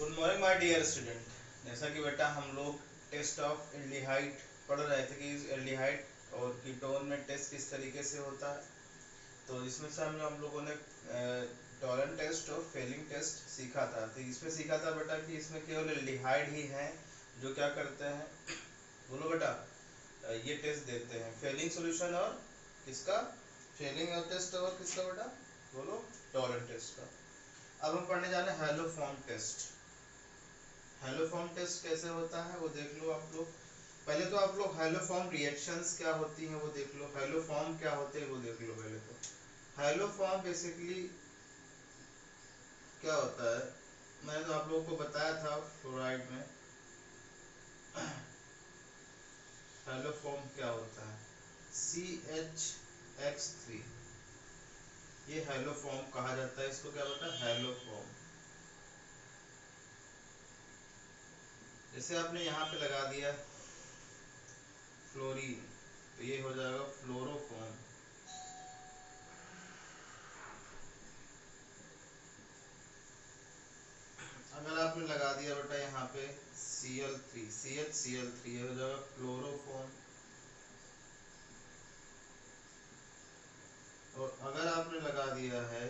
Good morning my dear student. जैसा कि बेटा हम लोग टेस्ट ऑफ एल्डिहाइड पढ़ रहे थे कि एल्डिहाइड और कीटोन में टेस्ट किस तरीके से होता है। तो इसमें से हम लोगों ने टॉलन टेस्ट और फेलिंग टेस्ट सीखा था। तो इसमें सीखा था बेटा कि इसमें केवल एल्डिहाइड ही हैं जो क्या करते हैं, बोलो बेटा, ये टेस्ट देते हैं फेलिंग सॉल्यूशन और किसका, फेलिंग और टेस्ट और किसका बेटा, बोलो, टॉलन टेस्ट का। अब हम पढ़ने जा रहे हैं हेलोफॉर्म टेस्ट। हेलोफॉर्म टेस्ट कैसे होता है वो देख लो आप लोग। पहले तो आप लोग हेलोफॉर्म रिएक्शंस क्या होती हैं वो देख लो, हेलोफॉर्म क्या होते हैं वो देख लो। पहले तो हेलोफॉर्म बेसिकली क्या होता है, मैंने तो आप लोगों को बताया था फ्लोराइड में। हेलोफॉर्म क्या होता है, CH3, ये हेलोफॉर्म कहा जाता है। इसको क्या होता है, हेलोफॉर्म। जैसे आपने यहाँ पे लगा दिया फ्लोरीन, तो ये हो जाएगा फ्लोरोफॉर्म। अगर आपने लगा दिया बेटा यहाँ पे Cl3, CHCl3, ये हो जाएगा क्लोरोफॉर्म। और अगर आपने लगा दिया है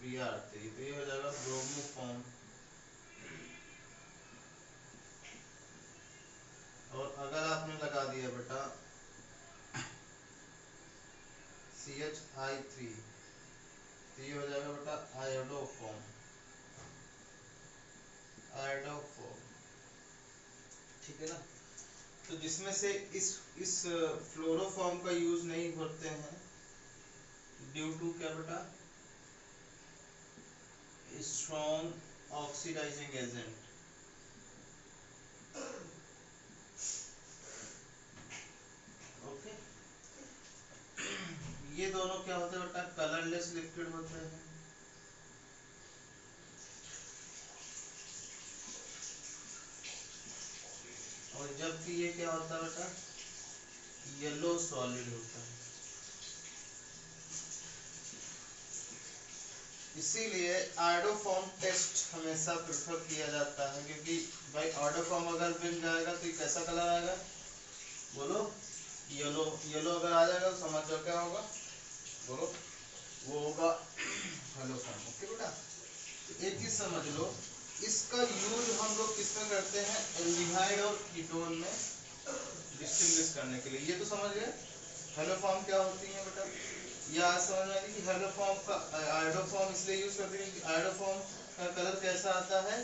Br3, तो ये हो जाएगा ब्रोमोफॉर्म। और अगर आपने लगा दिया बेटा CHI3, तो ये हो जाएगा बेटा आयोडोफॉर्म। आयोडोफॉर्म, ठीक है ना। तो जिसमें से इस फ्लोरोफॉर्म का यूज नहीं होते हैं ड्यू टू क्या बेटा, स्ट्रॉन्ग ऑक्सीडाइजिंग एजेंट। ओके, ये दोनों क्या होते हैं बेटा, कलरलेस लिक्विड होते हैं। और जबकि ये क्या होता है बेटा, येलो सॉलिड होता है। इसीलिए आयोडोफॉर्म टेस्ट हमेशा प्रेफर किया जाता है, क्योंकि भाई आयोडोफॉर्म अगर मिल जाएगा तो ये कैसा कलर आएगा, बोलो, येलो। येलो अगर आ जाएगा तो समझ जाओ क्या होगा, बोलो, वो होगा हेलोफॉर्म। ओके बेटा, तो एक चीज समझ लो, इसका यूज हम लोग किसमें करते हैं, एल्डिहाइड और कीटोन में डिस्टिंग्विश करने के लिए। ये तो समझ गए हेलोफॉर्म क्या होती है बेटा। या समझ में आई कि हेलोफॉर्म का आयोडोफॉर्म इसलिए यूज करते हैं कि आयोडोफॉर्म का कलर कैसा आता है,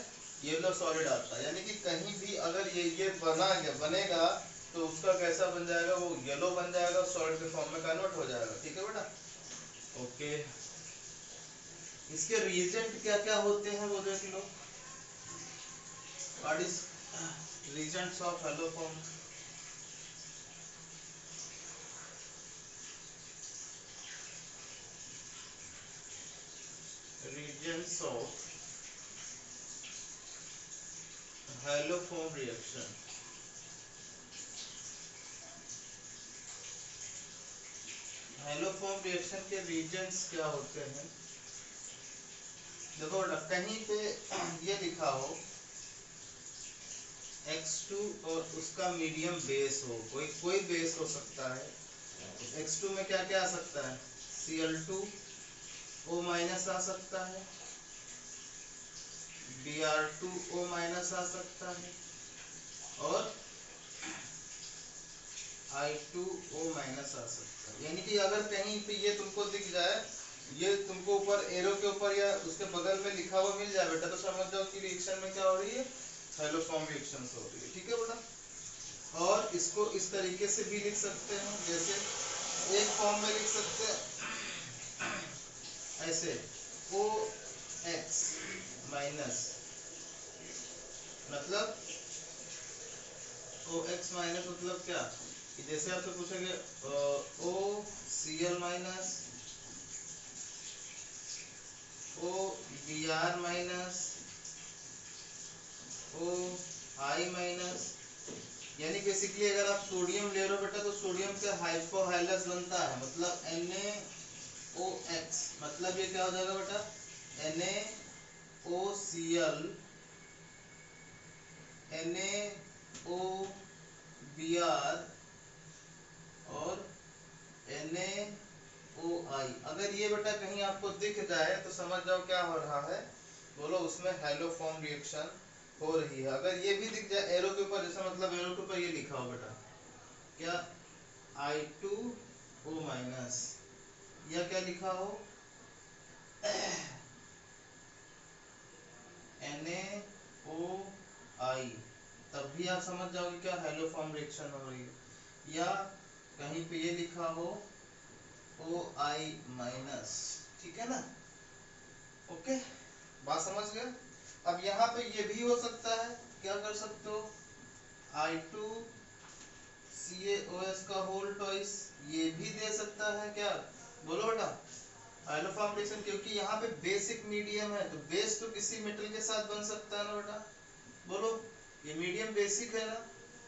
येलो सॉलिड आता है। यानी कि कहीं भी अगर ये बनेगा तो उसका कैसा बन जाएगा, वो येलो बन जाएगा, सॉलिड के फॉर्म में कन्वर्ट हो जाएगा। ठीक है बेटा, ओके। इसके रिएजेंट क्या क्या होते हैं वो देख लो। What is reagents of haloform. reagents of haloform reaction। Haloform reaction के रीजेंट्स क्या होते हैं, देखो कहीं पे ये लिखा हो X2 और उसका मीडियम बेस हो, कोई कोई बेस हो सकता है। X2 में क्या क्या आ सकता है, Cl2O माइनस आ सकता है, Br2O माइनस आ सकता है, और I2O माइनस आ सकता है। यानी कि अगर कहीं पे ये तुमको दिख जाए, ये तुमको ऊपर एरो के ऊपर या उसके बगल में लिखा हुआ मिल जाए बेटा, तो समझ जाओ कि रिएक्शन में क्या हो रही है, हेलोफॉर्म रिएक्शन हो रही है। ठीक है बेटा, और इसको इस तरीके से भी लिख सकते हैं, जैसे एक फॉर्म में लिख सकते हैं ऐसे OX माइनस, मतलब OX माइनस मतलब क्या, कि जैसे आपसे पूछेंगे OCl minus, OBr minus, OI minus. यानी बेसिकली अगर आप सोडियम ले रहे हो बेटा तो सोडियम से हाइपोहाइलस बनता है, मतलब NaOX, मतलब ये क्या हो जाएगा बेटा, NaOCl NaOBr और NaOI। अगर ये बेटा कहीं आपको दिख जाए तो समझ जाओ क्या हो रहा है, बोलो उसमें हैलोफॉर्म रिएक्शन हो रही है। अगर ये भी दिख जाए एरो के ऊपर, जैसे मतलब एरो के ऊपर ये लिखा हो बेटा क्या I2O माइनस, या क्या लिखा हो NaOI, तब भी आप समझ जाओगे क्या हैलोफॉर्म रिएक्शन हो रही है। या कहीं पे ये लिखा हो OI माइनस, ठीक है ना, ओके, बात समझ गए। अब यहाँ पे ये भी हो सकता है, क्या कर सकते हो, I2CaOS का होल ट्वाइस, ये भी दे सकता है क्या, बोलो बेटा हैलोफॉर्म रिएक्शन, क्योंकि यहाँ पे बेसिक मीडियम है तो बेस तो किसी मेटल के साथ बन सकता है ना बेटा, बोलो ये मीडियम बेसिक है ना,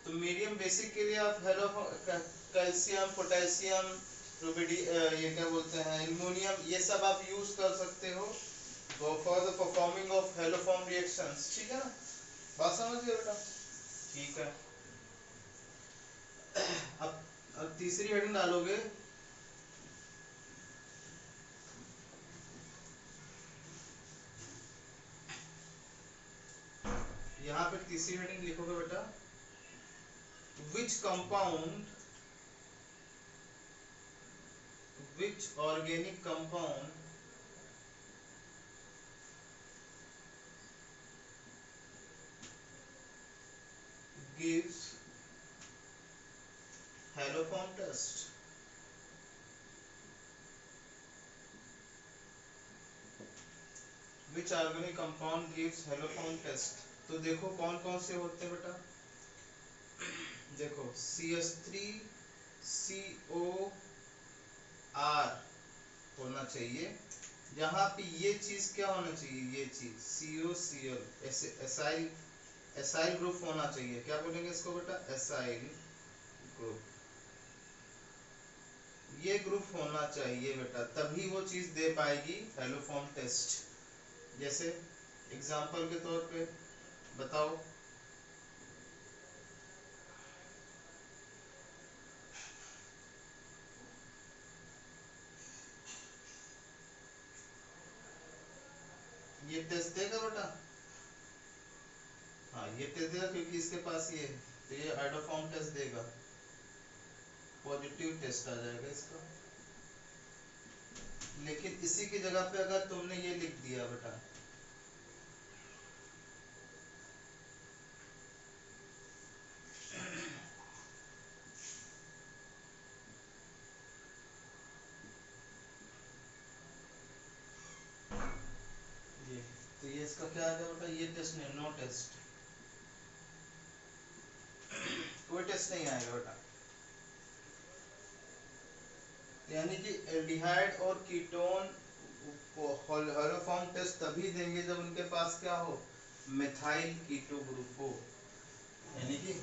तो मीडियम बेसिक के लिए आप कैल्शियम, पोटेशियम, ये क्या बोलते हैं एल्युमिनियम, ये सब आप यूज कर सकते हो for the performing of haloform reactions, ठीक है ना, बात समझ गए बेटा, ठीक है। अब तीसरी हेडिंग डालोगे, यहाँ पे तीसरी हेडिंग लिखोगे बेटा which compound, which organic compound gives haloform test, which organic compound gives haloform test. तो देखो कौन कौन से होते हैं बेटा, देखो CH3COR होना चाहिए, जहाँ पे ये चीज क्या होना चाहिए, ये चीज COCl एसाइल, एसाइल ग्रुप होना चाहिए, क्या बोलेंगे इसको बेटा, एसाइल ग्रुप, ये ग्रुप होना चाहिए बेटा, तभी वो चीज दे पाएगी हैलोफॉर्म टेस्ट। जैसे एग्जांपल के तौर पे बताओ, ये टेस्ट देगा बेटा, हाँ ये टेस्ट देगा क्योंकि इसके पास ये है, तो ये आइडोफॉर्म टेस्ट देगा, पॉजिटिव टेस्ट आ जाएगा इसका। लेकिन इसी की जगह पे अगर तुमने ये लिख दिया बेटा ये, तो ये इसका क्या आ गया बेटा, ये टेस्ट नहीं, नो टेस्ट, कोई टेस्ट नहीं आएगा बेटा। यानी कि एल्डिहाइड और कीटोन हैलोफॉर्म टेस्ट तभी देंगे जब उनके पास क्या हो, मिथाइल कीटो ग्रुप हो, यानी कि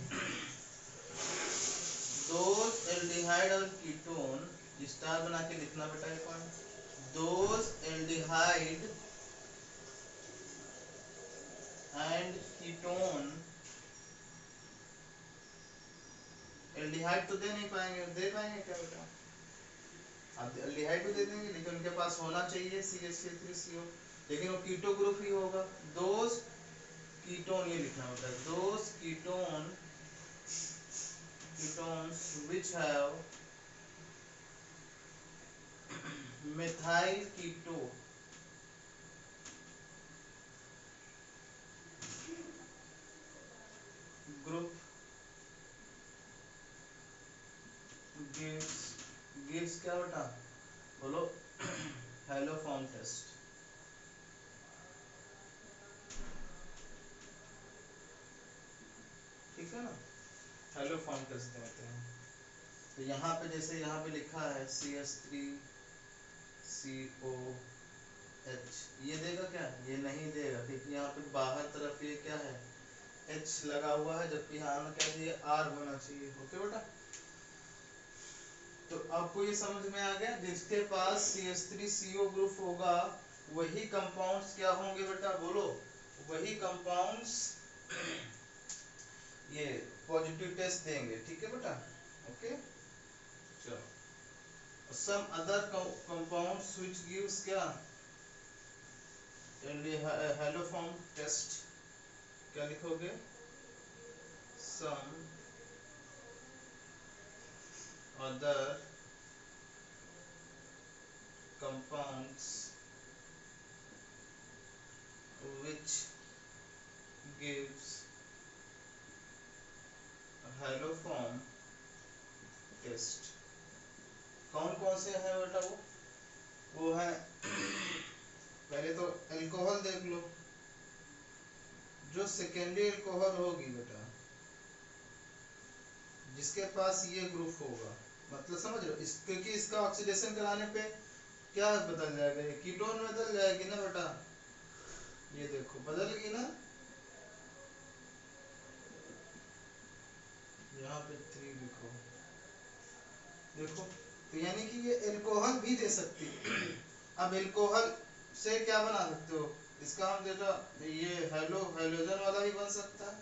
दोज एल्डिहाइड और कीटोन, स्टार बना के लिखना बेटा ये point, those aldehyde and ketone, aldehyde तो दे नहीं पाएंगे, दे पाएंगे क्या बेटा, अब एल्डिहाइड भी दे देंगे लेकिन उनके पास होना चाहिए CH3CO, लेकिन वो कीटो ग्रुप ही होगा, दोज कीटोन, ये लिखना होता है those ketones which have methyl keto group gives क्या बेटा, बोलो हैलोफॉर्म टेस्ट, ठीक है ना, हैलोफॉर्म टेस्ट देते हैं। तो यहाँ पे जैसे यहाँ पे लिखा है CH3COH, ये देगा क्या, ये नहीं देगा क्योंकि यहाँ पे बाहर तरफ ये क्या है H लगा हुआ है, जबकि यहाँ आना क्या चाहिए, R होना चाहिए, ओके बेटा। तो आपको ये समझ में आ गया, जिसके पास CH3CO ग्रुप होगा वही कंपाउंड्स क्या होंगे बेटा, बोलो, वही कंपाउंड्स ये पॉजिटिव टेस्ट देंगे, ठीक है बेटा, ओके। चलो, some other compounds which gives क्या, हेलोफॉर्म टेस्ट, क्या लिखोगे, some other compounds which gives haloform test. कौन कौन से हैं बेटा, वो है पहले तो अल्कोहल देख लो, जो सेकेंडरी अल्कोहल होगी बेटा, जिसके पास ये ग्रुप होगा, मतलब समझ रहे हो, क्योंकि इसका ऑक्सीडेशन कराने पे क्या बदल जाएगा, ये कीटोन में बदल जाएगी ना बेटा, ये देखो बदल गई ना, यहाँ पे 3 लिखो, देखो, तो यानी कि ये अल्कोहल भी दे सकती है। अब अल्कोहल से क्या बना सकते हो, इसका हम बेटा ये हेलोजन वाला भी बन सकता है,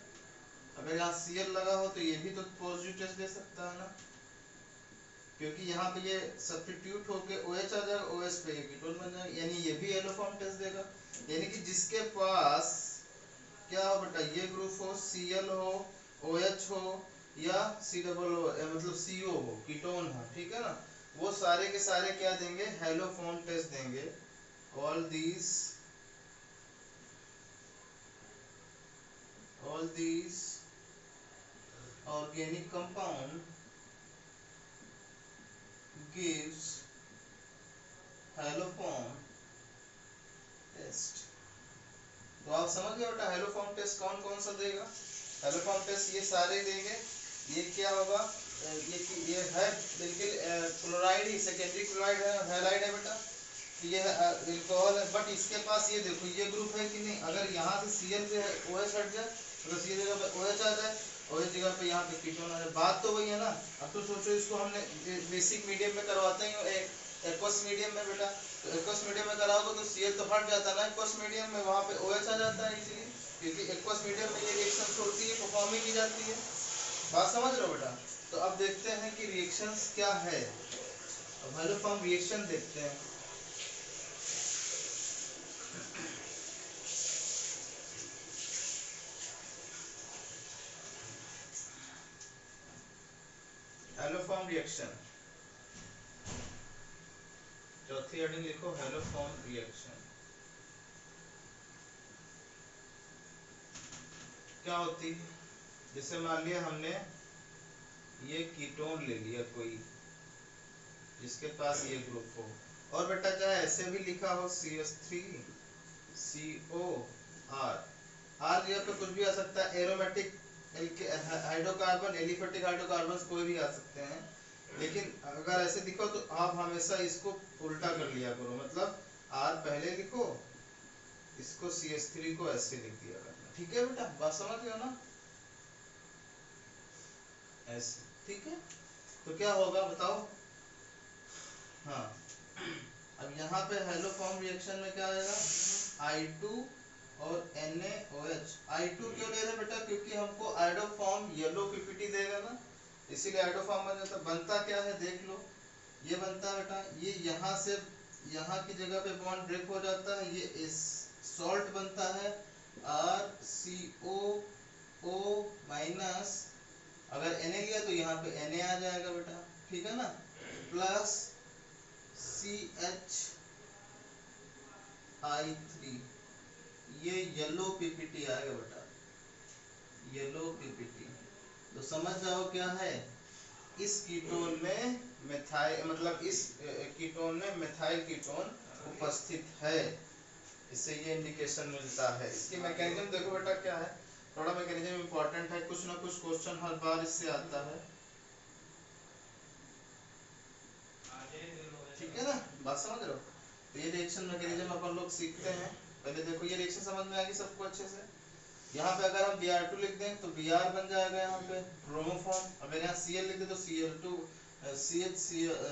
अगर यहाँ Cl लगा हो तो ये भी तो पॉजिटिव टेस्ट दे सकता है ना, क्योंकि यहाँ पे ये सब्स्टिट्यूट होके OH आ जाएगा, OH पे ये कीटोन बन जाएगा, यानी ये भी हेलोफॉर्म टेस्ट देगा। यानी कि जिसके पास क्या हो बेटा, ये ग्रुप हो, Cl हो, OH हो या C डबल हो, मतलब CO हो, कीटोन हो, ठीक है ना, वो सारे के सारे क्या देंगे, हेलोफॉर्म टेस्ट देंगे। all these organic compound gives haloform test. तो आप समझ गए बेटा हेलोफॉर्म टेस्ट कौन कौन सा देगा, हेलोफॉर्म टेस्ट ये सारे देंगे। ये क्या होगा, ये है बिल्कुल क्लोराइड ही, सेकेंडरी क्लोराइड है, हैलाइड है बेटा, तो ये अल्कोहल है, बट इसके पास ये देखो ये ग्रुप है कि नहीं, अगर यहाँ से Cl पे OH हट जाए, अगर Cl जगह पे OH आ जाए, OH जगह पे यहाँ पे कीटोन आ जाए, बात तो वही है ना। अब तो सोचो इसको हमने बेसिक मीडियम में करवाते ही एक्वस मीडियम में बेटा, तो एक्वस मीडियम में कराओगे तो Cl तो हट जाता है ना एक्वस मीडियम में, वहाँ पे OH आ जाता है इजीली, क्योंकि एक्वस मीडियम में ये रिएक्शन होती है, परफॉर्म ही की जाती है। बात समझ रहे हो बेटा। तो अब देखते हैं कि रिएक्शंस क्या है, अब हेलोफॉर्म रिएक्शन देखते हैं। हेलोफॉर्म रिएक्शन, चौथी हेडिंग लिखो, हेलोफॉर्म रिएक्शन क्या होती है। जैसे मान लिया हमने ये कीटोन ले लिया कोई, जिसके पास ये ग्रुप हो, और बेटा चाहे ऐसे भी लिखा हो CH3COR, R जगह पे कुछ भी आ सकता है, एरोमेटिक हाइड्रोकार्बन, एलिफेटिक हाइड्रोकार्बन कोई भी आ सकते हैं, लेकिन अगर ऐसे दिखो तो आप हमेशा इसको उल्टा कर लिया करो, मतलब R पहले लिखो, इसको CH3 को ऐसे लिख दिया करना, ठीक है बेटा, बात समझ गए ना, ऐसे, ठीक है। तो क्या होगा बताओ, हाँ, अब यहाँ पे हेलोफॉर्म रिएक्शन में क्या आएगा, I2 और NaOH। I2 क्यों ले रहे बेटा, क्योंकि हमको आइडोफॉर्म येलो पीपीटी देगा ना, इसीलिए आइडोफॉर्म बन जाता। बनता क्या है देख लो, ये बनता है बेटा, ये यहाँ से यहाँ की जगह पे बॉन्ड ब्रेक हो जाता है, ये इस सॉल्ट बनता है RCOO माइनस, अगर Na लिया तो यहाँ पे Na आ जाएगा बेटा, ठीक है ना, प्लस CHI3, ये येलो पीपीटी आएगा बेटा, येलो पीपीटी। तो समझ जाओ क्या है, इस कीटोन में मेथाइल, मतलब इस कीटोन में मेथाइल कीटोन उपस्थित है, इससे ये इंडिकेशन मिलता है। इसकी मैकेनिज्म देखो बेटा क्या है, थोड़ा मैकेनिज्म इंपॉर्टेंट है, कुछ ना कुछ क्वेश्चन हर बार इससे आता है, ठीक है ना, बात समझ रहे हो। तो ये रिएक्शन मैकेनिज्म अपन लोग सीखते हैं, पहले देखो ये रिएक्शन समझ में आएगी सबको अच्छे से। यहाँ पे अगर हम Br2 लिख दें तो Br बन जाएगा यहाँ पे ब्रोमोफॉर्म, अगर यहाँ Cl लिख दे तो Cl2 CH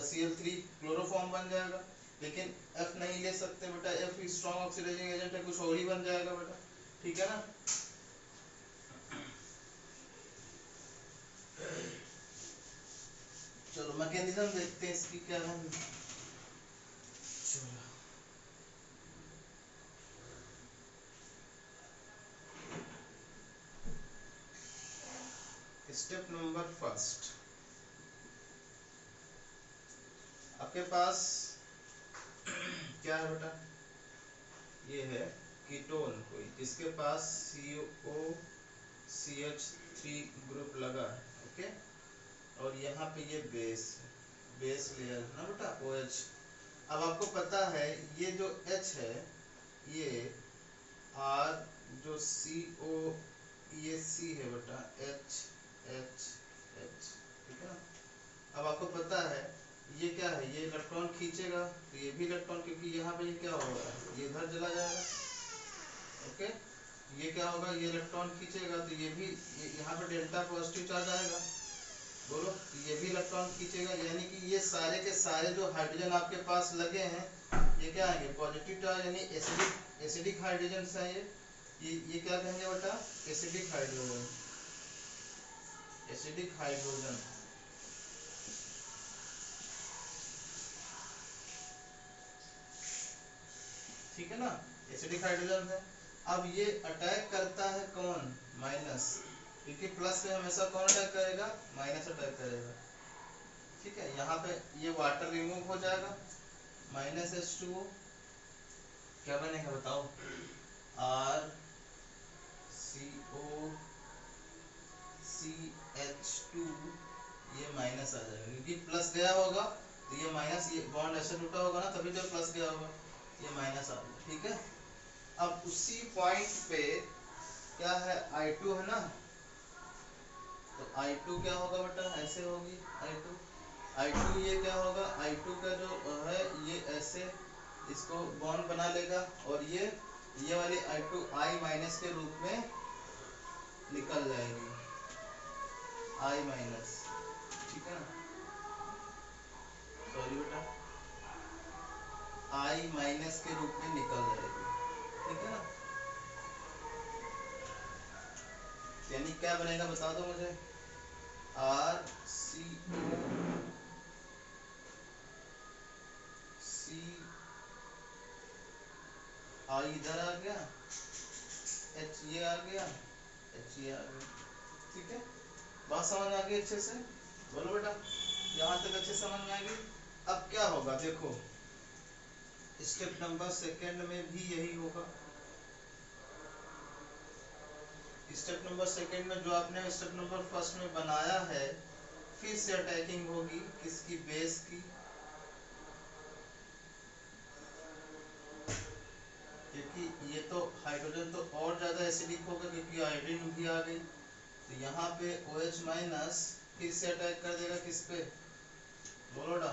Cl3 क्लोरोफॉर्म बन जाएगा। लेकिन F नहीं ले सकते बेटा, F स्ट्रॉन्ग ऑक्सीडाइजिंग एजेंट है, कुछ और ही बन जाएगा बेटा, ठीक है ना। चलो मैकेनिज्म देखते हैं इसकी क्या है। चलो स्टेप नंबर फर्स्ट, आपके पास क्या है बेटा, ये है कीटोन कोई जिसके पास COCH3 ग्रुप लगा है, ओके, और यहाँ पे ये बेस लेयर है ना बेटा OH। अब आपको पता है ये जो H है ये R जो CO ये C है बेटा H H H, ठीक है ना। अब आपको पता है ये क्या है, ये इलेक्ट्रॉन खींचेगा तो ये भी इलेक्ट्रॉन, क्योंकि यहाँ पे ये क्या होगा, ये इधर चला जाएगा, ओके, ये क्या होगा, ये इलेक्ट्रॉन खींचेगा तो ये भी यहाँ पे डेल्टा पॉजिटिव चार्ज आएगा, बोलो, ये भी इलेक्ट्रॉन खींचेगा, यानी कि ये सारे के सारे जो हाइड्रोजन आपके पास लगे हैं ये क्या आएंगे, पॉजिटिव चार्ज, यानी एसिडिक हाइड्रोजन है ये क्या कहेंगे बेटा, एसिडिक हाइड्रोजन, एसिडिक हाइड्रोजन, ठीक है ना, एसिडिक हाइड्रोजन है। अब ये अटैक करता है कौन, माइनस, क्योंकि प्लस पे हमेशा कौन अटैक करेगा, माइनस अटैक करेगा, ठीक है। यहाँ पे ये वाटर रिमूव हो जाएगा, -H2O क्या बनेगा बताओ, RCOCH2, ये माइनस आ जाएगा क्योंकि प्लस गया होगा तो ये माइनस, ये बॉन्ड ऐसे टूटा होगा ना तभी तो प्लस गया होगा, ये माइनस आ गया, ठीक है। अब उसी पॉइंट पे क्या है, I2 है ना, तो I2 क्या होगा बेटा, ऐसे होगी I2 ये क्या होगा, I2 का जो है ये ऐसे इसको बॉन्ड बना लेगा और ये वाली I2 I माइनस के रूप में निकल जाएगी, I माइनस, ठीक है ना, सॉरी बेटा, I माइनस के रूप में निकल जाएगी, ठीक है ना। यानी क्या बनेगा बता दो मुझे, RCOCI इधर आ गया, H ये आ गया, H ये आ गया, ठीक है। बात समझ में आ गई अच्छे से, बोलो बेटा, यहाँ तक अच्छे समझ में आ गई। अब क्या होगा देखो, स्टेप नंबर सेकंड में भी यही होगा, स्टेप नंबर सेकंड में जो आपने स्टेप नंबर फर्स्ट में बनाया है फिर से अटैकिंग होगी किसकी, बेस की, क्योंकि ये तो हाइड्रोजन तो और ज्यादा एसिडिक होगा क्योंकि आयोडीन भी आ गई, तो यहाँ पे OH माइनस फिर से अटैक कर देगा किस पे, बोलो डा,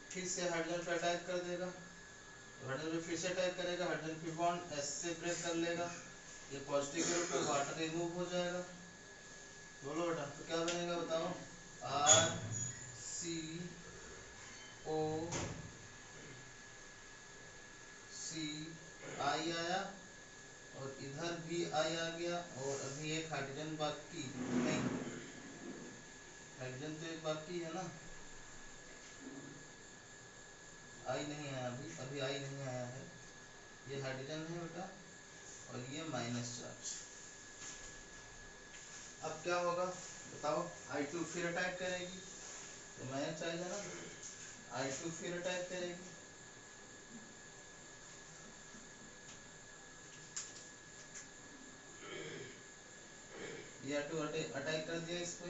फिर से हाइड्रोजन पे अटैक कर देगा, तो हाइड्रोजन पे फिर से अटैक करेगा, हाइड्रोजन फिर बॉन्ड S से ब्रेक कर लेगा, ये पॉजिटिव के रूप में वाटर रिमूव हो जाएगा, बोलो बेटा, तो क्या बनेगा बताओ, RCOCI आया और इधर भी I आ गया और अभी एक हाइड्रोजन बाकी नहीं, हाइड्रोजन तो एक बाकी है ना, I नहीं आया अभी I नहीं आया है, ये हाइड्रोजन है बेटा और ये माइनस चार्ज। अब क्या होगा बताओ, I2 फिर अटैक करेगी, तो माइनस चार्ज है ना, I2 फिर अटैक करेगी, ये I2 अटैक कर दिया इस पे,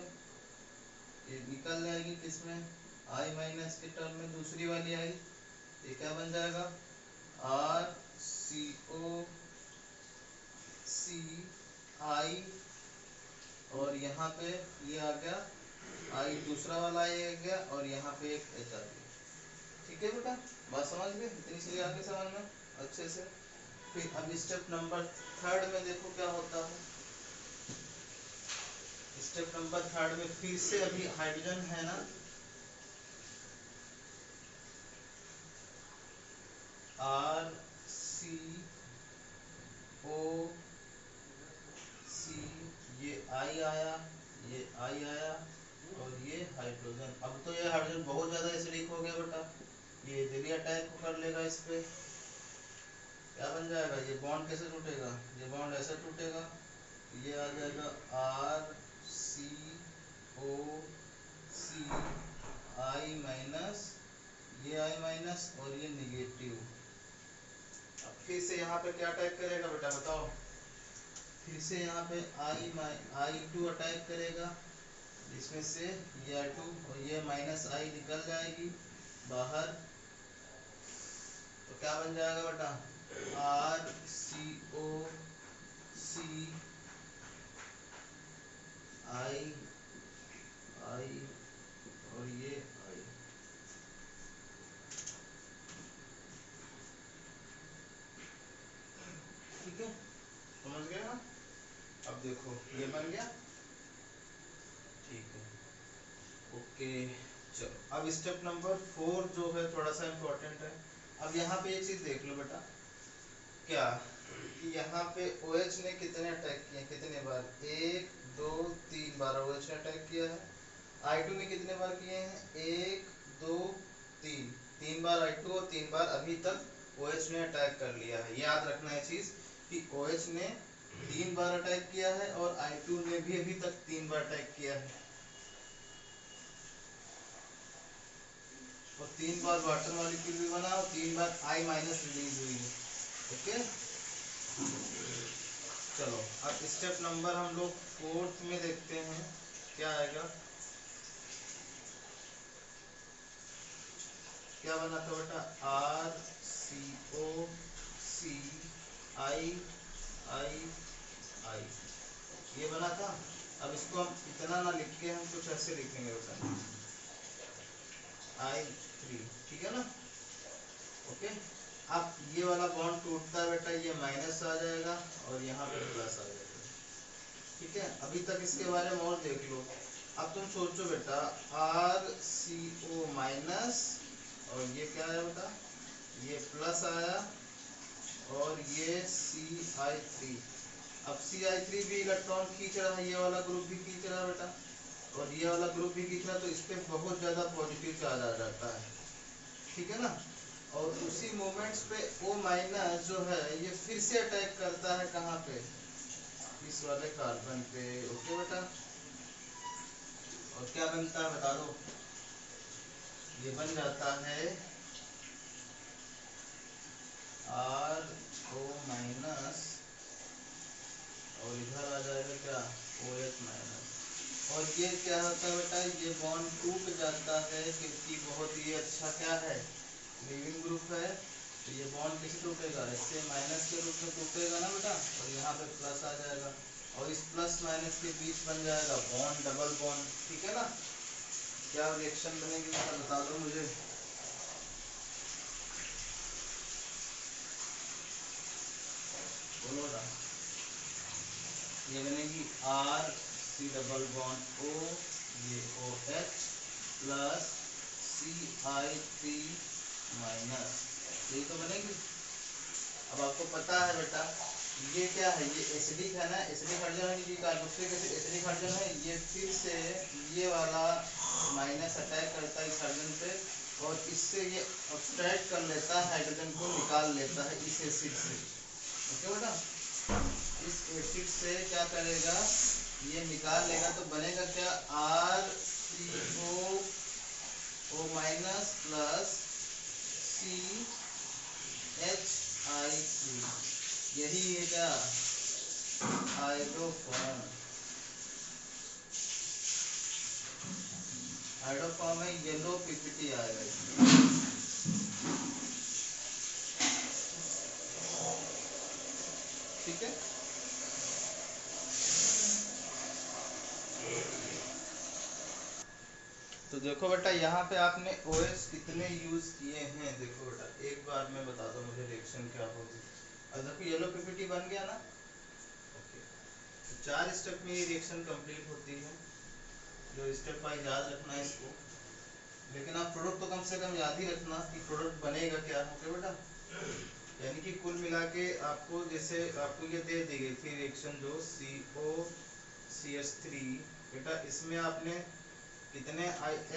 ये निकल जाएगी किसमें, I माइनस के टर्म में, दूसरी वाली आई, ये क्या बन जाएगा, RCOCI और यहाँ पे ये आ गया I, दूसरा वाला I आ गया और यहाँ पे एक H आ गया, ठीक है बेटा, बात समझ गए, इतनी सी आगे समझ में अच्छे से। फिर अब स्टेप नंबर थर्ड में देखो क्या होता है, स्टेप नंबर थर्ड में फिर से अभी हाइड्रोजन है ना, आर सी ओ सी, ये आई आया, ये आई आया, और ये हाइड्रोजन। अब तो ये हाइड्रोजन बहुत ज्यादा एसिडिक हो गया बेटा, ये इजीली अटैक कर लेगा इस पे। क्या बन जाएगा, ये बॉन्ड कैसे टूटेगा, ये बॉन्ड ऐसे टूटेगा, ये आ जाएगा are C O C I minus, ये आई माइनस और ये निगेटिव। अब फिर से यहाँ पे क्या अटैक करेगा बेटा बताओ, फिर से यहाँ पे आई टू अटैक करेगा, इसमें से ये आई टू और ये माइनस आई निकल जाएगी बाहर, तो क्या बन जाएगा बेटा, आर सी ओ सी आई आई और ये आई। ठीक है, समझ गए ना। अब देखो ये बन गया, ठीक है, ओके। चलो अब स्टेप नंबर 4 जो है थोड़ा सा इम्पोर्टेंट है। अब यहाँ पे एक चीज देख लो बेटा, क्या कि यहाँ पे OH ने कितने अटैक किए, कितने बार, 1 2 3 बार OH ने अटैक किया है। I2 ने कितने बार किए हैं, 1 2 3, 3 बार I2 और 3 बार अभी तक OH ने अटैक कर लिया है। याद रखना है चीज कि OH ने 3 बार अटैक किया है और I2 ने भी अभी तक 3 बार अटैक किया है, और 3 बार वाटर मॉलिक्यूल भी बना और 3 बार I माइनस रिलीज हुई है। ओके, चलो अब स्टेप नंबर हम लोग 4th में देखते हैं क्या आएगा। क्या बना था बेटा, आर सी ओ सी आई आई आई, ये बना था। अब इसको हम इतना ना लिख के हम कुछ ऐसे लिखेंगे बेटा, I3, ठीक है ना। ओके, अब ये वाला बॉन्ड टूटता है बेटा, ये माइनस आ जाएगा और यहाँ पे प्लस आ जाएगा। ठीक है, अभी तक इसके बारे में और देख लो। अब तुम सोचो बेटा, आर सी ओ माइनस और ये क्या है बेटा, ये प्लस आया और ये सी आई थ्री। अब सी आई थ्री भी इलेक्ट्रॉन खींच रहा है, ये वाला ग्रुप भी खींच रहा है बेटा, और ये वाला ग्रुप भी खींच रहा है, तो इस पे बहुत ज्यादा पॉजिटिव चार्ज आ जाता है। ठीक है ना, और उसी मोमेंट्स पे ओ माइनस जो है ये फिर से अटैक करता है कहाँ पे, इस वाले कार्बन पे। ओके बेटा, और क्या बनता है बता दो, ये बन जाता है आर ओ माइनस और इधर आ जाएगा क्या, ओ एच माइनस। और ये क्या होता है बेटा, ये बॉन्ड टूट जाता है क्योंकि बहुत ही अच्छा क्या है, लीविंग ग्रुप है। तो ये बॉन्ड किसे टूटेगा, इससे माइनस के रूप में टूटेगा ना बेटा, और यहाँ पे प्लस आ जाएगा और इस प्लस माइनस के बीच बन जाएगा बॉन्ड, डबल बॉन्ड। ठीक है ना, क्या रिएक्शन बनेगी बता दो मुझे। बोलो ना, ये बनेगी R C double bond O, ये O H plus C I three minus, यही तो बनेगी। अब आपको पता है बेटा ये क्या है, ये एसिडिक है ना, एसिडिक हाइड्रोजन है क्योंकि कार्बोक्सिलिक एसिड एसिडिक हाइड्रोजन है। ये फिर से ये वाला माइनस अटैक करता है इस हाइड्रोजन पे और इससे ये ऑब्स्ट्रैक्ट कर लेता है, हाइड्रोजन को निकाल लेता है इस एसिड से। ओके बेटा, इस एसिड से क्या करेगा, ये निकाल लेगा, तो बनेगा क्या, R C O minus plus C H I three, यही है क्या, हाइड्रोफॉर्म। हाइड्रोफॉर्म है, येलो पीपीटी आएगा। ठीक है, तो देखो बेटा यहाँ पे आपने OH कितने यूज किए हैं, देखो बेटा एक बार में बता दो मुझे रिएक्शन क्या होगी। अब देखो येलो पीपीटी बन गया ना। ओके, तो 4 स्टेप में ये रिएक्शन कंप्लीट होती है, जो स्टेप वाइज याद रखना है इसको। लेकिन आप प्रोडक्ट तो कम से कम याद ही रखना कि प्रोडक्ट बनेगा क्या। ओके बेटा, यानी कि कुल मिला के आपको, जैसे आपको ये दे दी गई थी रिएक्शन जो COCH3 बेटा, इसमें आपने कितने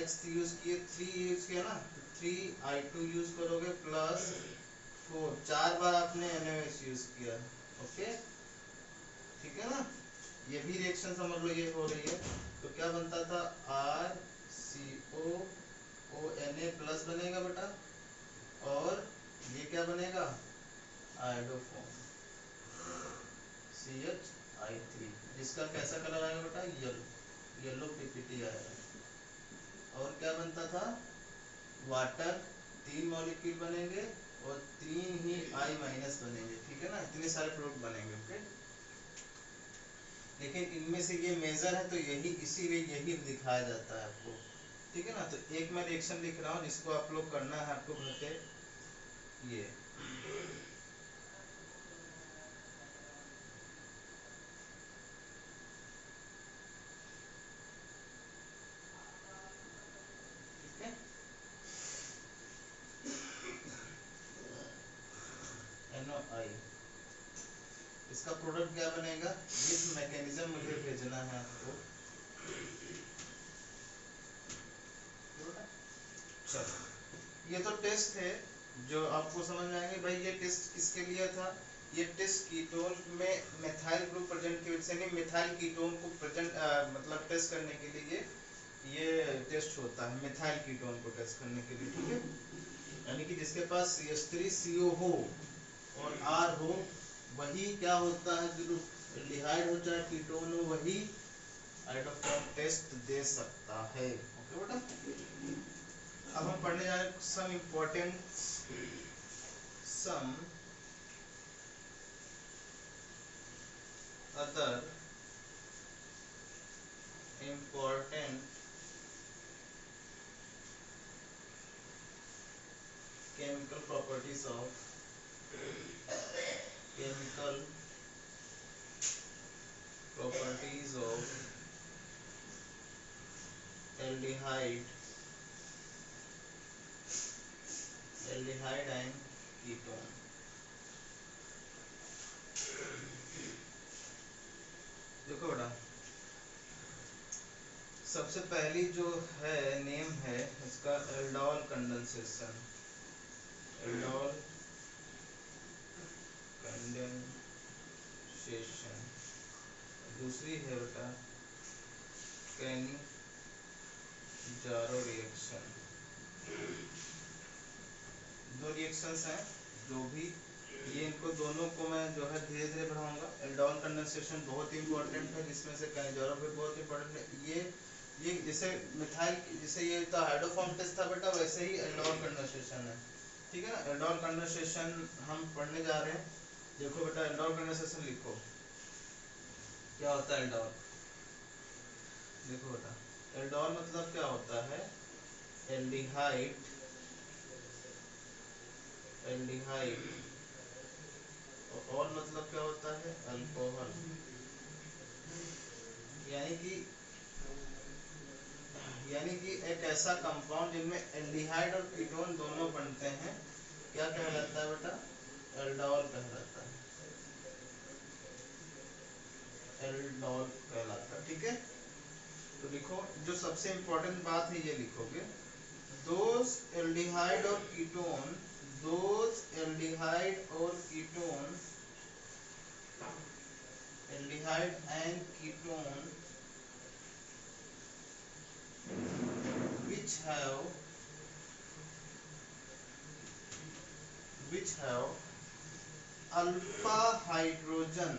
X यूज किए, 3 यूज किया ना, 3I2 यूज करोगे प्लस 4, 4 बार आपने NaOH यूज किया। ओके ठीक है ना, ये भी रिएक्शन समझ लो ये हो रही है। तो क्या बनता था, RCOONA प्लस बनेगा बेटा, और ये क्या बनेगा, आयोडोफॉर्म CH3, जिसका कैसा कलर आएगा बेटा, येलो, येलो पीपीटी आएगा। और क्या बनता था, वाटर, 3 मॉलिक्यूल बनेंगे और 3 ही I- बनेंगे, ठीक है ना, इतने सारे प्रोडक्ट बनेंगे। ओके, लेकिन इनमें से ये मेजर है तो यही, इसीलिए यही दिखाया जाता है आपको, ठीक है ना। तो एक मैं रिएक्शन लिख रहा हूँ जिसको आप लोग करना है आपको घर पे, ये ठीक है, NOI, इसका प्रोडक्ट क्या बनेगा, इस मैकेनिज्म मुझे भेजना है आपको। चलो, ये तो टेस्ट है जो आपको समझ में आएंगे। भाई ये टेस्ट किसके लिए था, ये टेस्ट कीटोन में मेथाइल ग्रुप प्रेजेंट की वजह से, नहीं मेथाइल कीटोन को प्रेजेंट मतलब टेस्ट करने के लिए ये टेस्ट होता है, मेथाइल कीटोन को टेस्ट करने के लिए, ठीक है। यानी कि जिसके पास CH3CO हो और R हो, वही क्या होता है, ग्रुप एल्डिहाइड हो चाहे कीटोन हो, वही आइडोफॉर्म टेस्ट दे सकता है। ओके बेटा, अब हम पढ़ने जा रहे हैं some important, some other important chemical properties of chemical properties of aldehyde and ketone। देखो बेटा, सबसे पहली जो है नेम है इसका एल्डोल कंडेंसेशन, एल्डोल कंडेंसेशन। दूसरी है बेटा कैनिजारो रिएक्शन। दो रिएक्शंस हैं जो भी, ये इनको दोनों को मैं जो है धीरे धीरे बढ़ाऊंगा। एल्डोल कंडेंसेशन बहुत ही इंपॉर्टेंट है, जिसमें से कैनिजारो भी बहुत इंपॉर्टेंट है। ये जैसे मिथाइल, जैसे ये तो हाइड्रोफॉर्म टेस्ट था बेटा, वैसे ही एल्डोल कंडेंसेशन है, ठीक है ना। एल्डोल कंडेंसेशन हम पढ़ने जा रहे हैं। देखो बेटा, एल्डोल कंडेंसेशन लिखो, क्या होता है एल्डोल। देखो बेटा, एल्डोल मतलब क्या होता है, एल्डिहाइड, एल्डिहाइड, और मतलब क्या होता है, अल्कोहल। यानी कि एक ऐसा कंपाउंड जिनमें एल्डिहाइड और कीटोन दोनों बनते हैं, क्या कहलाता है बेटा, एल्डोल कहलाता है, एल्डोल कहलाता है, ठीक है। तो लिखो, जो सबसे इंपॉर्टेंट बात है ये लिखोगे, दोज एल्डिहाइड और कीटोन, दोज एल्डिहाइड और ketone, aldehyde and ketone which have alpha hydrogen,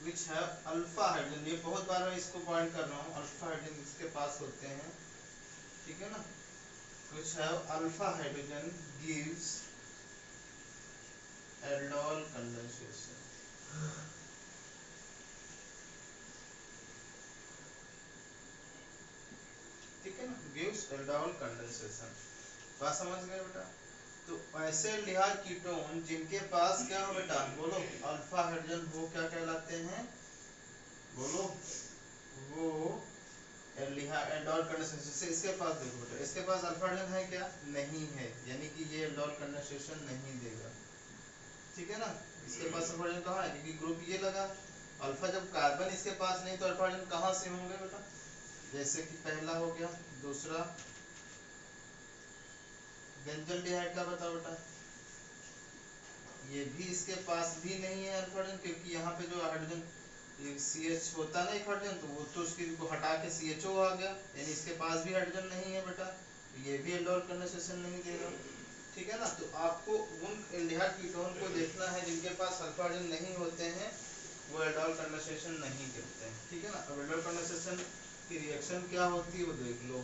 which have alpha hydrogen, ये बहुत बार मैं इसको पॉइंट कर रहा हूँ, अल्फा हाइड्रोजन इसके पास होते हैं, ठीक है ना। which have alpha hydrogen gives aldol condensation, ठीक है ना, gives aldol condensation। बात समझ गए बेटा। तो ऐसे एल्डिहाइड कीटोन जिनके पास क्या हो बेटा, बोलो, अल्फा हाइड्रोजन, वो क्या कहलाते हैं, बोलो, वो एल्डिहाइड एल्डोल कंडेंसेशन से इसके पास देखो बेटा, इसके पास अल्फा हाइड्रोजन है क्या, नहीं है, यानी कि ये एल्डोल कंडेंसेशन नहीं देगा, ठीक है ना। इसके पास अल्फा हाइड्रोजन कहाँ है, क्योंकि ग्रुप ये लगा अल्फा, जब कार्बन इसके पास नहीं तो अल्फा हाइड्रोजन कहाँ से होंगे बेटा, जैसे कि पहला हो गया, दूसरा बेंजल्डिहाइड का बताओ बेटा, ये भी इसके पास भी नहीं है अल्फा हाइड्रोजन, क्योंकि यहाँ पे जो हाइड्रोजन सी एच होता ना एक हाइड्रोजन, तो वो तो उसकी को हटा के सी एच ओ आ गया, यानी इसके पास भी हाइड्रोजन नहीं है बेटा, तो ये भी एल्डोल कंडेंसेशन नहीं देगा, ठीक है ना। तो आपको उन एल्डिहाइड कीटोन को देखना है जिनके पास अल्फा हाइड्रोजन नहीं होते हैं, वो एल्डोल कंडेंसेशन नहीं करते हैं, ठीक है ना। अब एल्डोल कंडेंसेशन की रिएक्शन क्या होती है वो देख लो,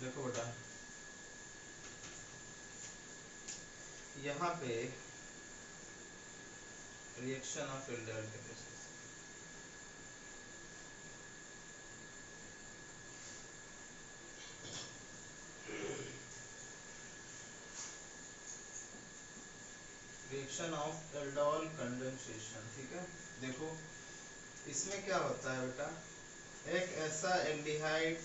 देखो बेटा यहाँ पे reaction of aldol condensation, reaction of aldol condensation, ठीक है। देखो इसमें क्या होता है बेटा, एक ऐसा एल्डिहाइड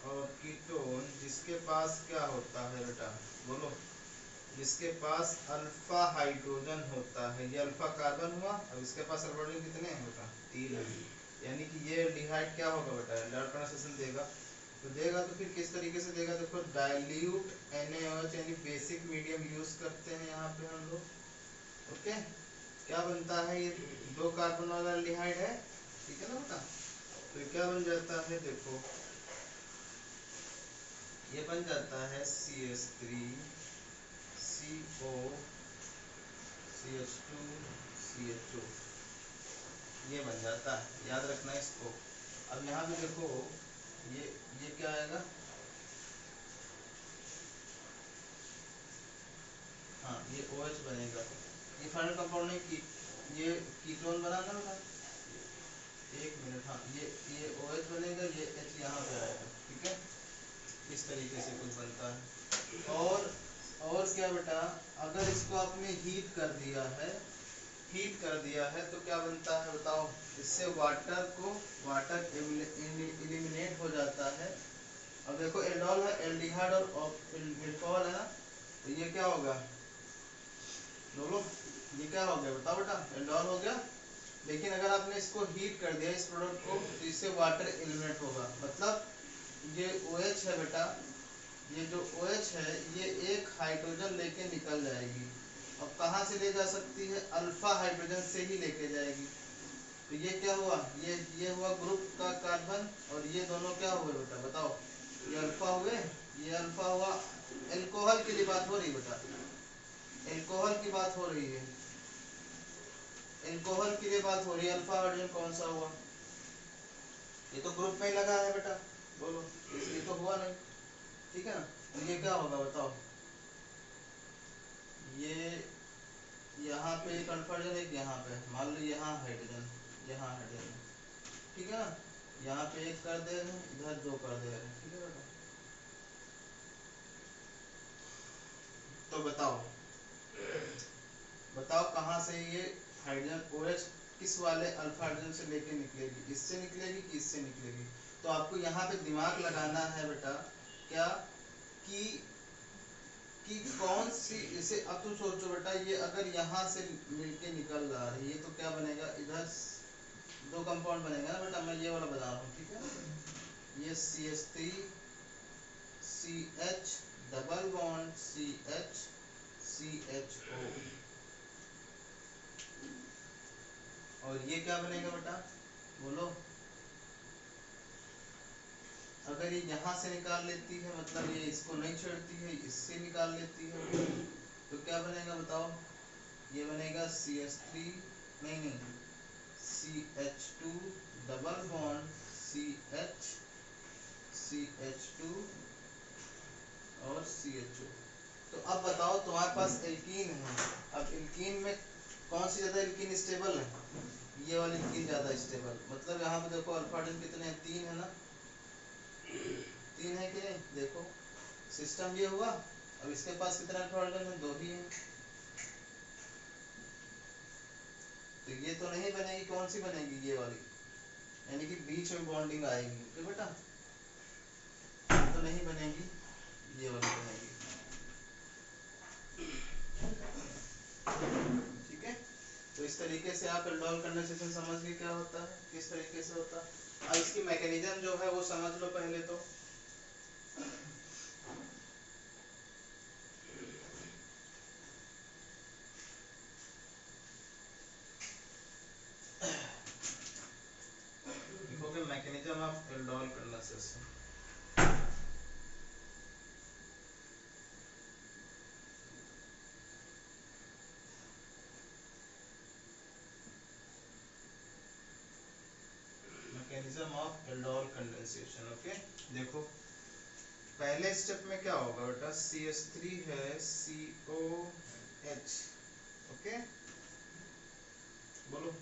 और कीटोन जिसके पास क्या होता है बेटा, बोलो, जिसके पास अल्फा हाइड्रोजन होता है, ये अल्फा कार्बन हुआ, अब इसके पास अल्फा हाइड्रोजन कितने हैं बेटा, 3 है, यानी कि ये एल्डिहाइड क्या होगा बेटा, एल्डोल कंडेंसेशन देगा, तो देगा तो फिर किस तरीके से देगा, देखो डाइल्यूट NaOH यानी बेसिक मीडियम यूज करते हैं यहाँ पे हम लोग, ओके। क्या बनता है, ये 2 कार्बन वाला एल्डिहाइड है, ठीक है ना बेटा, तो क्या बन जाता है, देखो ये बन जाता है CH3 CO CH2 CHO, ये बन जाता है, याद रखना इसको। अब यहाँ पे देखो ये क्या आएगा, हाँ ये OH बनेगा, ये फाइनल कंपाउंड नहीं की, ये कीटोन बना ना बेटा, एक मिनट, हाँ ये OH बनेगा, ये H यहाँ पे आएगा, ठीक है, इस तरीके से कुछ बनता है। और क्या बेटा, अगर इसको आपने हीट कर दिया है, हीट कर दिया है तो क्या बनता है बताओ, इससे वाटर एलिमिनेट हो जाता है। अब देखो एल्डोल है, एल्डिहाइड और अल्कोहल है ना, तो ये क्या होगा, बोलो ये क्या हो गया बताओ बेटा, एल्डोल हो गया। लेकिन अगर आपने इसको हीट कर दिया इस प्रोडक्ट को, तो इससे वाटर एलिमिनेट होगा, मतलब ये OH है बेटा, ये जो OH है ये एक हाइड्रोजन लेके निकल जाएगी, अब कहाँ से ले जा सकती है, अल्फा हाइड्रोजन से ही लेके जाएगी, तो ये क्या हुआ, ये हुआ ग्रुप का कार्बन, और ये दोनों क्या हुए बेटा बताओ, ये अल्फा हुए, ये अल्फा हुआ, एल्कोहल के लिए बात हो रही बेटा, एल्कोहल की बात हो रही है, एल्कोहल के लिए बात हो रही है, अल्फा हाइड्रोजन कौन सा हुआ, ये तो ग्रुप में ही लगा है बेटा, बोलो ये तो हुआ नहीं, ठीक है ना। तो ये क्या होगा बताओ, ये यहाँ पे एक अल्फा हाइड्रोजन, एक यहाँ पे, मान लो यहाँ हाइड्रोजन, यहाँ हाइड्रोजन, ठीक है ना, यहाँ पे एक कर दे रहे हैं, इधर 2 कर दे रहे हैं, ठीक है बेटा। तो बताओ बताओ कहाँ से ये हाइड्रोजन OH किस वाले अल्फा हाइड्रोजन से लेके निकलेगी, इससे निकलेगी कि इससे निकलेगी, तो आपको यहाँ पे दिमाग लगाना है बेटा, क्या कि कौन सी, इसे अब तुम सोचो बेटा, ये अगर यहाँ से मिलके निकल रहा है ये तो क्या बनेगा, इधर 2 कंपाउंड बनेगा ना बेटा, मैं ये वाला बता रहा हूँ, ठीक है, ये CH3 CH double bond CH CHO, और ये क्या बनेगा बेटा, बोलो, अगर ये यहाँ से निकाल लेती है, मतलब ये इसको नहीं छेड़ती है, इससे निकाल लेती है, तो क्या बनेगा बताओ, ये बनेगा CH3, नहीं CH2 double bond CH CH2 और CHO। तो अब बताओ तुम्हारे पास एल्कीन है, अब एल्कीन में कौन सी ज्यादा एल्कीन स्टेबल है, ये वाली एल्कीन ज्यादा स्टेबल, मतलब यहाँ पे देखो अल्फा हाइड्रोजन कितने हैं, 3 है ना, 3 है कि नहीं, देखो सिस्टम ये हुआ, अब इसके पास कितना अल्फा हाइड्रोजन है, 2 ही है, तो ये तो नहीं बनेगी, कौन सी बनेगी, ये वाली, यानी कि बीच में बॉन्डिंग आएगी। ओके बेटा, ये तो नहीं बनेगी, ये वाली बनेगी। ठीक है, तो इस तरीके से आप एल्डोल कंडेंसेशन समझ गए क्या होता है, किस तरीके से होता है। अब इसकी मैकेनिज्म जो है वो समझ लो पहले तो। लिखोगे mechanism of aldol condensation. Mechanism of aldol condensation. Okay, देखो पहले स्टेप में क्या होगा बेटा, CH3 है, COH। ओके, बोलो,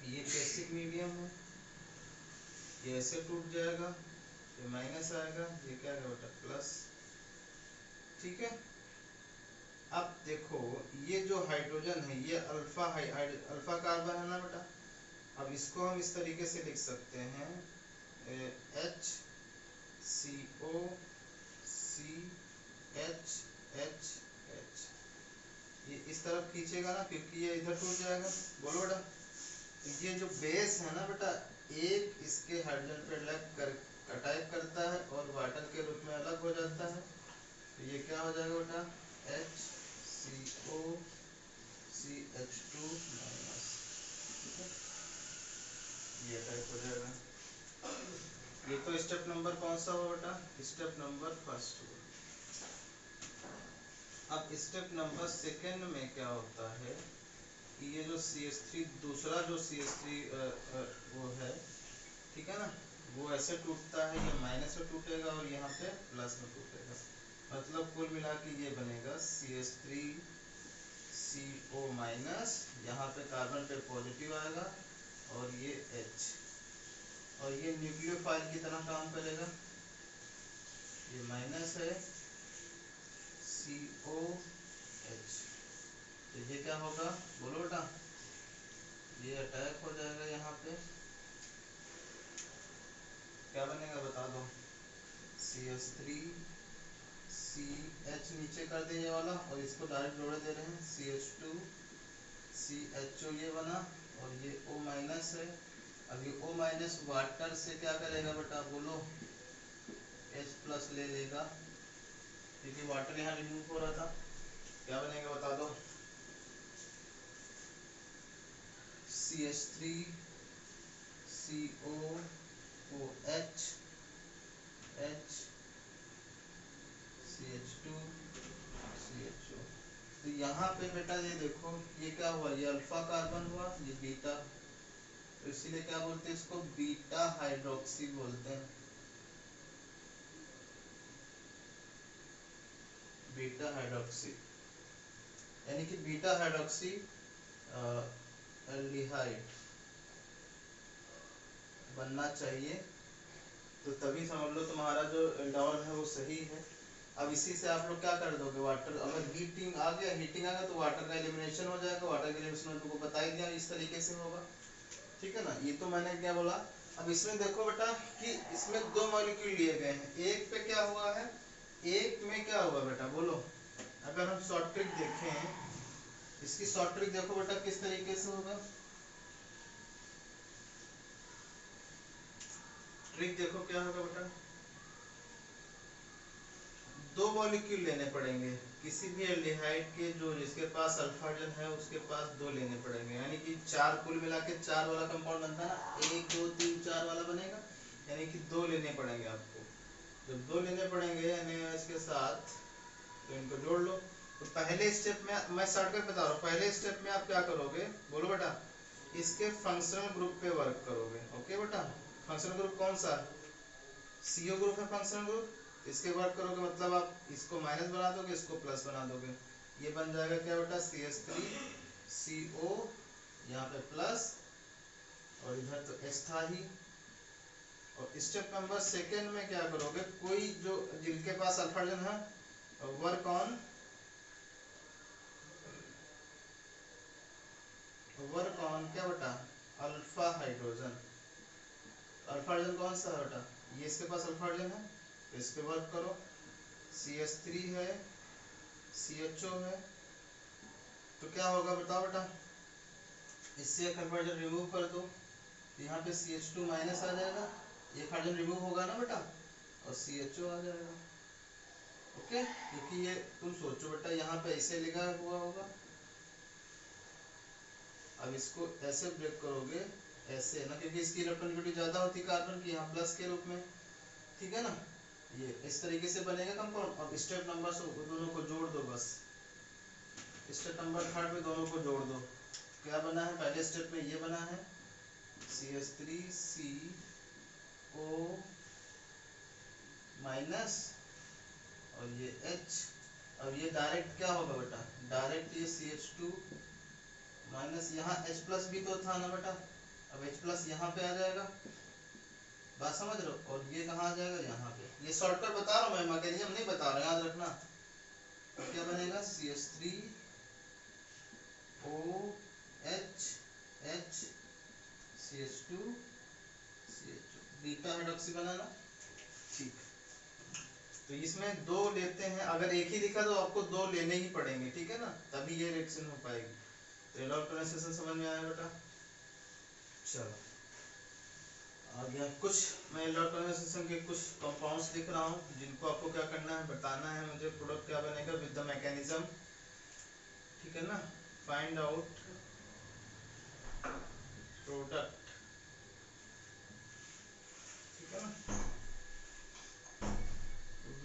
ये बेसिक मीडियम है, ये ऐसे टूट जाएगा, ये माइनस आएगा, ये क्या आएगा बेटा, प्लस। ठीक है, अब देखो ये जो हाइड्रोजन है ये अल्फा कार्बन है ना बेटा। अब इसको हम इस तरीके से लिख सकते हैं, HCOCHHH। ये इस तरफ खींचेगा ना, क्योंकि ये इधर टूट जाएगा। बोलो बेटा, ये जो बेस है ना बेटा, एक इसके हाइड्रोजन पे अटैक करता है और वाटर के रूप में अलग हो जाता है। तो ये क्या हो जाएगा बेटा, HCOCH2 माइनस, ये अटैक हो जाएगा। ये तो स्टेप नंबर कौन सा हुआ बेटा, स्टेप नंबर फर्स्ट हुआ। अब स्टेप नंबर सेकेंड में क्या होता है कि ये जो CH3 दूसरा जो CH3 वो है, ठीक है ना, वो ऐसे टूटता है, ये माइनस में टूटेगा और यहाँ पे प्लस में टूटेगा। मतलब कुल मिला के ये बनेगा CH3CO माइनस, यहाँ पे कार्बन पे पॉजिटिव आएगा और ये H, और ये न्यूक्लियोफाइल की तरह काम करेगा। ये माइनस है COH, तो ये क्या होगा, बोलो बेटा, ये अटैक हो जाएगा यहाँ पे, क्या बनेगा बता दो, CH3CH नीचे कर दे ये वाला, और इसको डायरेक्ट जोड़े दे रहे हैं, CH2CHO ये बना, और ये O माइनस है। अब ये O माइनस वाटर से क्या करेगा बेटा, बोलो, H प्लस ले लेगा, क्योंकि वाटर यहाँ रिमूव हो रहा था। क्या बनेगा बता दो, CH3COOH CH2CHO। तो यहाँ पे बेटा ये देखो, ये क्या हुआ, ये अल्फा कार्बन हुआ, ये बीटा, तो इसीलिए क्या बोलते हैं इसको, बीटा हाइड्रोक्सी बोलते हैं, बीटा हाइड्रोक्सी, यानी कि बीटा हाइड्रोक्सी एल्डिहाइड बनना चाहिए। तो तभी समझ लो तुम्हारा जो एल्डोल है वो सही है। अब इसी से आप लोग क्या कर दोगे, वाटर अगर हीटिंग आ गया, हीटिंग आ गया तो वाटर का एलिमिनेशन हो जाएगा। वाटर का एलिमिनेशन तुमको बता ही दिया, इस तरीके से होगा। ठीक है ना, ये तो मैंने क्या बोला। अब इसमें देखो बेटा कि इसमें दो मॉलिक्यूल लिए गए हैं, एक पे क्या हुआ है, एक में क्या हुआ बेटा, बोलो। अगर हम शॉर्ट ट्रिक देखें, इसकी शॉर्ट ट्रिक देखो बेटा किस तरीके से होगा। ट्रिक देखो क्या होगा बेटा, दो मॉलिक्यूल लेने पड़ेंगे किसी भी एल्डिहाइड के, जो जिसके पास अल्फा हाइड्रोजन है उसके पास दो लेने पड़ेंगे, यानी कि चार, कुल मिला के चार वाला कंपाउंड बनता है ना, 1 2 3 4 वाला बनेगा, यानी कि दो लेने पड़ेंगे आपको। जब दो लेने पड़ेंगे यानी इसके साथ, तो इनको जोड़ लो। तो पहले स्टेप में मैं शॉर्टकट बता रहा हूँ, पहले स्टेप में आप क्या करोगे, बोलो बेटा, इसके फंक्शनल ग्रुप पे वर्क करोगे। ओके बेटा, फंक्शनल ग्रुप कौन सा, CO ग्रुप है फंक्शनल ग्रुप, इसके वर्क करोगे, मतलब आप इसको माइनस बना दोगे, इसको प्लस बना दोगे, ये बन जाएगा क्या बेटा, CH3CO, यहाँ पे प्लस, और इधर तो H था ही। और स्टेप नंबर सेकेंड में क्या करोगे, कोई जो जिनके पास अल्फा हाइड्रोजन है, वर्क ऑन वर्क ऑन क्या बेटा, अल्फा हाइड्रोजन। अल्फा हाइड्रोजन कौन सा है बेटा, ये इसके पास अल्फा हाइड्रोजन है, तो इस पे वर्क करो। CH3 है, CHO है, तो क्या होगा बताओ बेटा, इससे एक हाइड्रोजन रिमूव कर दो, यहाँ पे CH2 माइनस आ जाएगा, एक हाइड्रोजन रिमूव होगा ना बेटा, और CHO आ जाएगा। ओके, क्योंकि ये तुम सोचो बेटा यहाँ पे ऐसे लिखा हुआ होगा, अब इसको ऐसे ब्रेक करोगे, ऐसे ना, क्योंकि इसकी इलेक्ट्रॉनिक ज्यादा होती है कार्बन की, यहाँ प्लस के रूप में, ठीक है ना, ये इस तरीके से बनेगा कंपाउंड। अब स्टेप नंबर से दोनों को जोड़ दो बस, स्टेप नंबर 3 में दोनों को जोड़ दो। क्या बना है, पहले स्टेप में ये बना है CH3CO माइनस और ये H। अब ये डायरेक्ट क्या होगा बेटा, डायरेक्ट ये CH2 माइनस, यहाँ H प्लस भी तो था ना बेटा, अब H प्लस यहाँ पे आ जाएगा, बात समझ रहे हो, और ये कहाँ आ जाएगा, यहाँ पे। ये शॉर्टकट बता रहा हूँ मैं, मैकेनिज्म नहीं बता रहा, याद रखना। तो क्या बनेगा, CH3OH CH2 CHO, beta hydroxy बनाना, ठीक। तो इसमें दो लेते हैं, अगर एक ही दिखा तो आपको दो लेने ही पड़ेंगे, ठीक है ना, तभी ये रिएक्शन हो पाएगी। तो इलेक्ट्रोलाइसिस समझ में आया बेटा, चलो आगे कुछ मैं इलेक्ट्रोलाइसिस के कुछ कंपाउंड्स लिख रहा हूँ, जिनको आपको क्या करना है, बताना है मुझे प्रोडक्ट क्या बनेगा विद द मैकेनिज्म, ठीक है ना। फाइंड आउट प्रोडक्ट, ठीक है ना,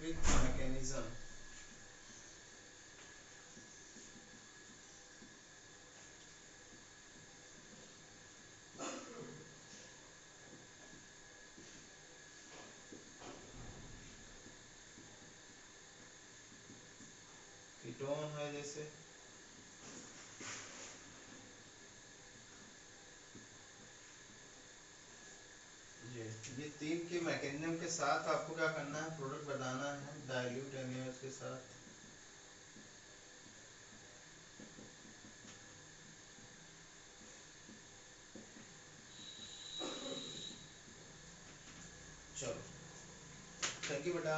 विद मैकेनिज्म। कीटोन है जैसे, ये तीन के मैकेनिज्म के साथ आपको क्या करना है, प्रोडक्ट बनाना है डाइल्यूट NaOH के साथ। चलो थैंक यू बेटा।